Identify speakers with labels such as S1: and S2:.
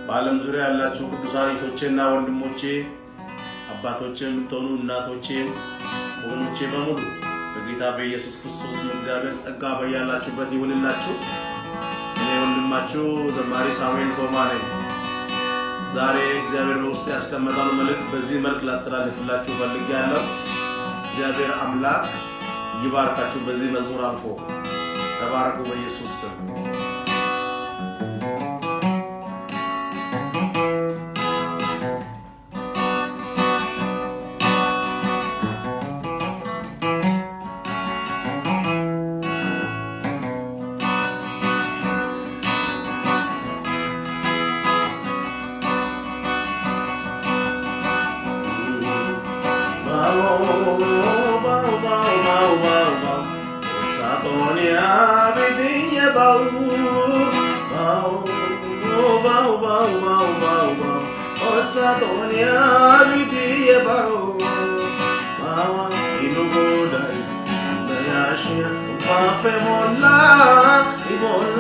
S1: በዓለም ዙሪያ ያላችሁ ቅዱሳን እህቶቼና ወንድሞቼ አባቶቼም ተሆኑ እናቶቼም ወገኖቼ በሙሉ በጌታ በኢየሱስ ክርስቶስ እግዚአብሔር ጸጋ በያላችሁበት ይሁንላችሁ። እኔ ወንድማችሁ ዘማሪ ሳሙኤል ቶማ ነኝ። ዛሬ እግዚአብሔር በውስጤ ያስቀመጠው መልእክት በዚህ መልክ ላስተላልፍላችሁ ፈልጌያለሁ። እግዚአብሔር አምላክ ይባርካችሁ። በዚህ መዝሙር አልፎ ተባረኩ በኢየሱስ ስም። Inugoda, Nayashia, Pape Mola, Ibola.